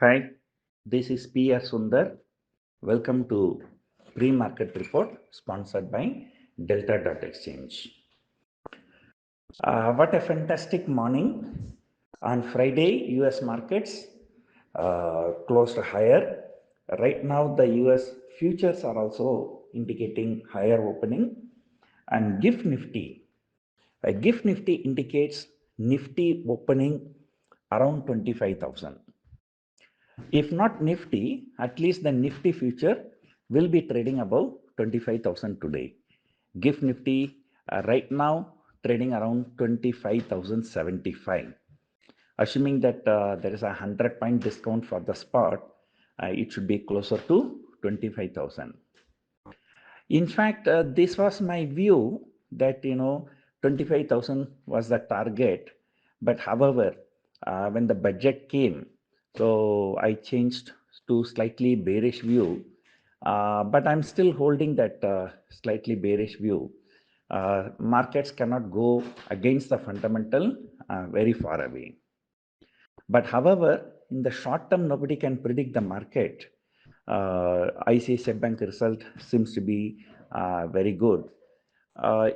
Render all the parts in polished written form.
Hi, this is PR Sundar. Welcome to pre-market report sponsored by Delta.exchange. What a fantastic morning. On Friday, US markets closed higher. Right now, the US futures are also indicating higher opening. And GIFT Nifty. GIFT Nifty indicates Nifty opening around 25,000. If not Nifty, at least the Nifty future will be trading above 25,000 today. GIFT Nifty right now trading around 25,075. Assuming that there is a 100-point discount for the spot, it should be closer to 25,000. In fact, this was my view that 25,000 was the target. But however, when the budget came, so I changed to slightly bearish view. But I'm still holding that slightly bearish view. Markets cannot go against the fundamental very far away. But however, in the short term, nobody can predict the market. ICICI Bank result seems to be very good.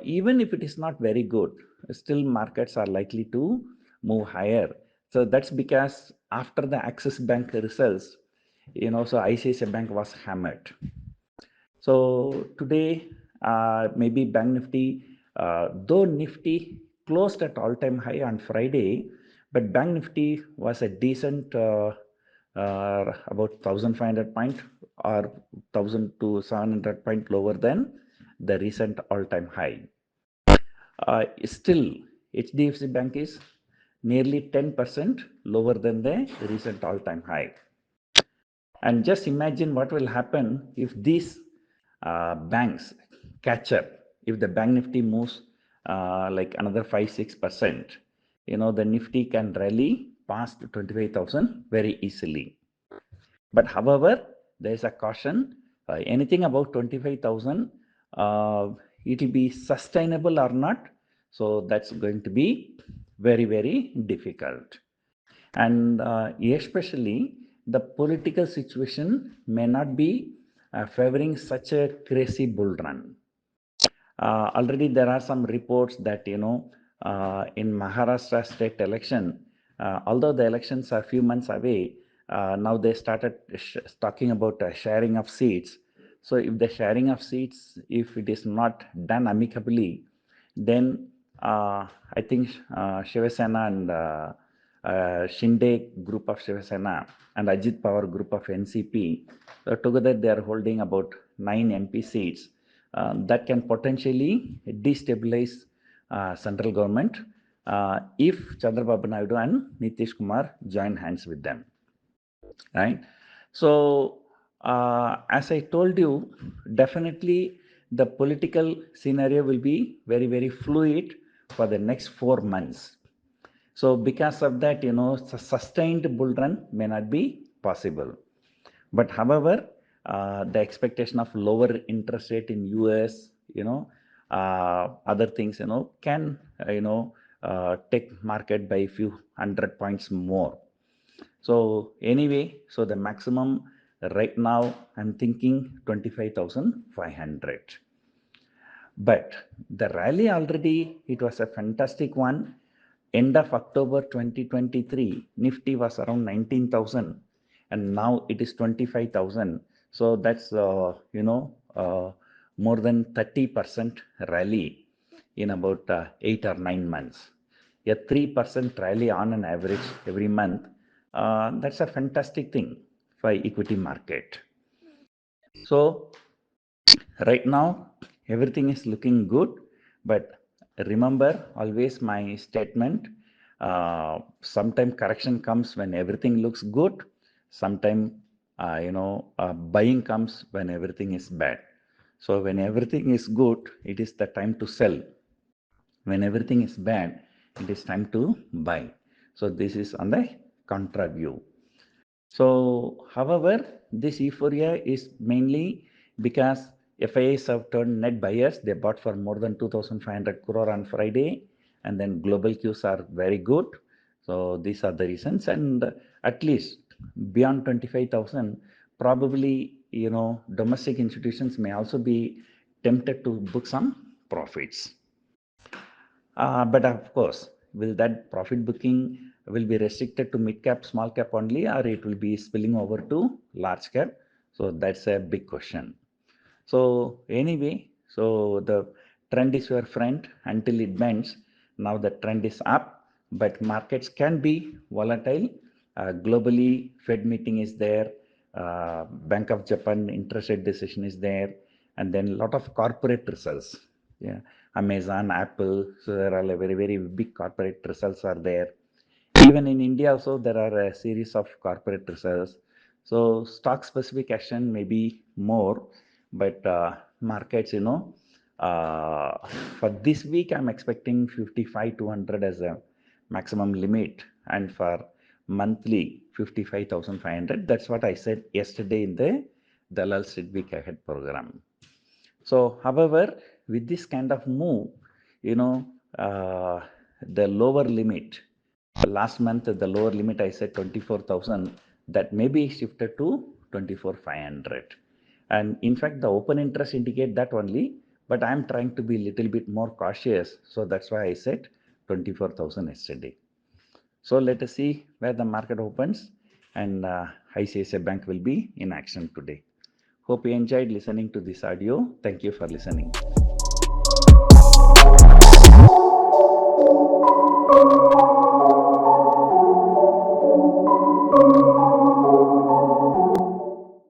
Even if it is not very good, still markets are likely to move higher. So that's because after the Axis Bank results, so ICICI Bank was hammered. So today, maybe Bank Nifty, though Nifty closed at all-time high on Friday, but Bank Nifty was a decent about 1,500 point or 1,000 to 700 point lower than the recent all-time high. Still, HDFC Bank is nearly 10% lower than the recent all-time high. And just imagine what will happen if these banks catch up. If the Bank Nifty moves like another 5-6%, the Nifty can rally past 25,000 very easily. But however, there is a caution. Anything above 25,000, it will be sustainable or not. So that's going to be very, very difficult. And especially the political situation may not be favoring such a crazy bull run. Already there are some reports that in Maharashtra state election, although the elections are a few months away, now they started talking about sharing of seats. So if the sharing of seats, if it is not done amicably, then I think Shiva Sena and Shinde group of Shiva Sena and Ajit Pawar group of NCP, together they are holding about 9 MP seats. That can potentially destabilize central government if Chandrababu Naidu and Nitish Kumar join hands with them. Right? So, as I told you, definitely the political scenario will be very, very fluid for the next 4 months. So, because of that, sustained bull run may not be possible. But however, the expectation of lower interest rate in US, other things, can, take market by a few 100 points more. So anyway, so the maximum right now I'm thinking 25,500. But the rally already, it was a fantastic one. End of October 2023, Nifty was around 19,000 and now it is 25,000. So that's, more than 30% rally in about 8 or 9 months. A 3% rally on an average every month. That's a fantastic thing for equity market. So right now, everything is looking good, but remember always my statement, sometime correction comes when everything looks good, sometime, buying comes when everything is bad. So when everything is good, it is the time to sell. When everything is bad, it is time to buy. So this is on the contra view. So, however, this euphoria is mainly because FIIs have turned net buyers. They bought for more than 2,500 crore on Friday, and then global cues are very good. So these are the reasons, and at least beyond 25,000, probably, domestic institutions may also be tempted to book some profits. But of course, will that profit booking will be restricted to mid cap, small cap only, or it will be spilling over to large cap? So that's a big question. So anyway, so the trend is your friend until it bends. Now the trend is up, but markets can be volatile. Globally, Fed meeting is there. Bank of Japan interest rate decision is there, and then a lot of corporate results. Yeah, Amazon, Apple. So there are very very big corporate results are there. Even in India also there are a series of corporate results. So stock specific action may be more, but markets, for this week I'm expecting 55 200 as a maximum limit, and for monthly 55,500. That's what I said yesterday in the Dalal Street Week Ahead program. So, however, with this kind of move, you know, the lower limit, last month the lower limit I said 24,000, that may be shifted to 24,500. And in fact, the open interest indicate that only, but I'm trying to be a little bit more cautious. So that's why I said 24,000 yesterday. So let us see where the market opens, and ICICI Bank will be in action today. Hope you enjoyed listening to this audio. Thank you for listening.